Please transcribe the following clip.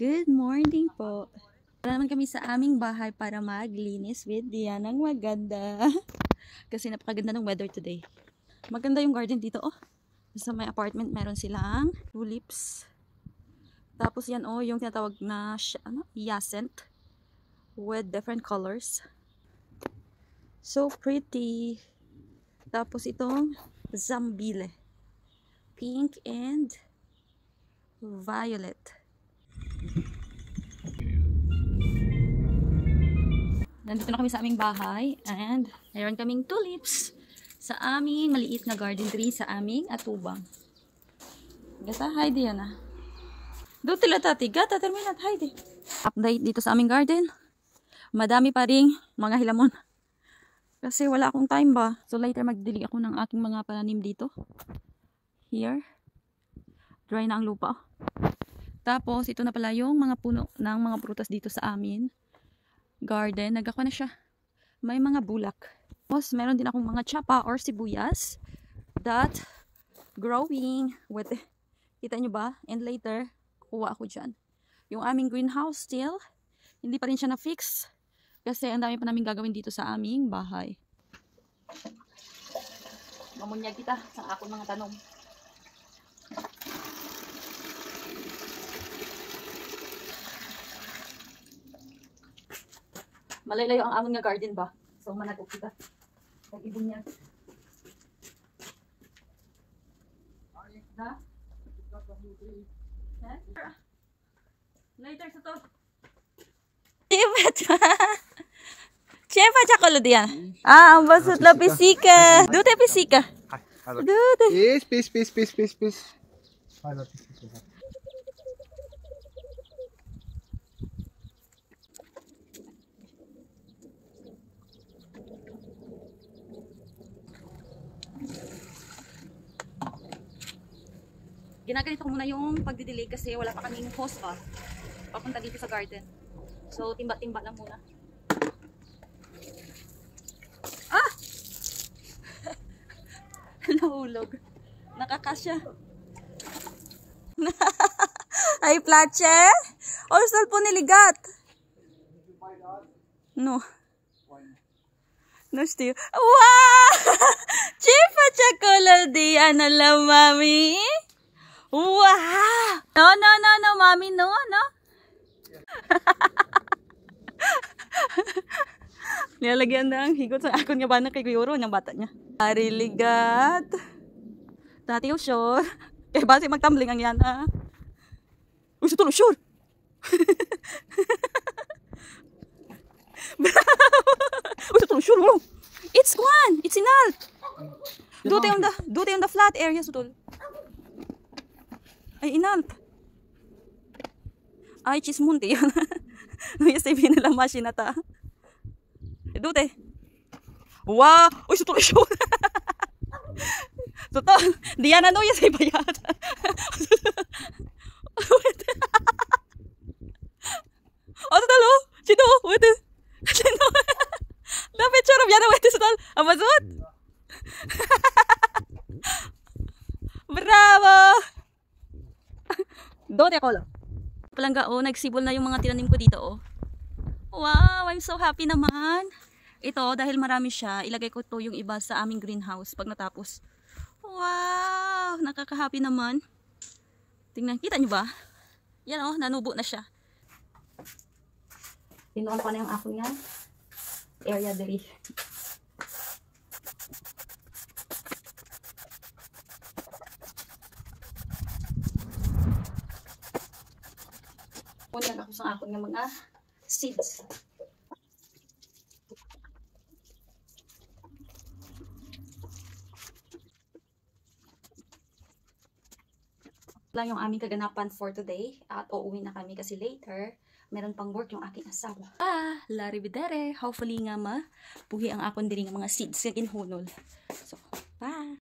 Good morning po. Wala naman kami sa aming bahay para maglinis with Dianang maganda. Kasi napakaganda ng weather today. Maganda yung garden dito, oh. Sa may apartment meron silang tulips. Tapos yan, oh, yung tinatawag na hyacinth with different colors. So pretty. Tapos itong zambile. Pink and violet. Nandito na kami sa aming bahay and mayroon kaming tulips sa aming maliit na garden tree sa aming atubang. Gata, hi Diana. Do tila tati, gata terminat, hi di. Update dito sa aming garden. Madami pa ring mga hilamon. Kasi wala akong time ba. So later magdilig ako ng aking mga pananim dito. Here. Dry na ang lupa. Tapos ito na pala yung mga puno ng mga prutas dito sa amin garden. Nagkakwa na siya. May mga bulak. Tapos meron din akong mga tsapa or sibuyas that growing with, kita nyo ba? And later, kuha ako dyan. Yung aming greenhouse still, hindi pa rin siya na-fix. Kasi ang dami pa namin gagawin dito sa aming bahay. Mamunyag kita sa akong mga tanong. Malaylayo ang aming nga garden ba? So managok kita. Pag-ibon niya. Ha? Later sa to. Chefa chakolo diyan. Ah, ang basot la pisika. Dute pisika. Dute. Peace. Ginaganito ko muna yung pagdidilig kasi wala pa kaming hose ba papunta dito sa garden. So timba-timba lang muna. Ah! Nahulog. Nakakasya. Ay plache? Orsal po niligat. No. No still. Wow! Chifa chocolate di ano lang mami. Wow! No, mommy, no. Nilalagyan na ang higot sa akon nga ba na kay Guyoro, ng bata niya. Ariligat. Dati yung sure. Eh, basi magtumbling ang yan, ha? Uy, sutulo, sure! Uy, sutulo, sure, wow! It's one! It's inalt! Dute on the flat area, sutulo. Ay, inalt. Ay, chismunti yan. Nuya sabihin nila machine na ta. Dute. Wow! Uy, sutuloy siya. Suto. Diyan na nuya sa ibayat. O, tutalo. Sino? Wait. Sino? Lapit siya. Rabyan na wait. Sutal. Amazon. Bravo! Dote ako lang. Palangga, oh, nagsibol na yung mga tinanim ko dito, oh. Wow, I'm so happy naman. Ito, dahil marami siya, ilagay ko to yung iba sa aming greenhouse pag natapos. Wow, nakaka-happy naman. Tingnan, kita nyo ba? Yan, oh, nanubo na siya. Tinuan ko na yung ako nga area dali. Punyan ako sa akong mga seeds. Lang yung aming kaganapan for today at uuwi na kami kasi later meron pang work yung aking asawa. Laribidere, hopefully nga puhi ang akong diri nga mga seeds sa ginhunol. So, bye!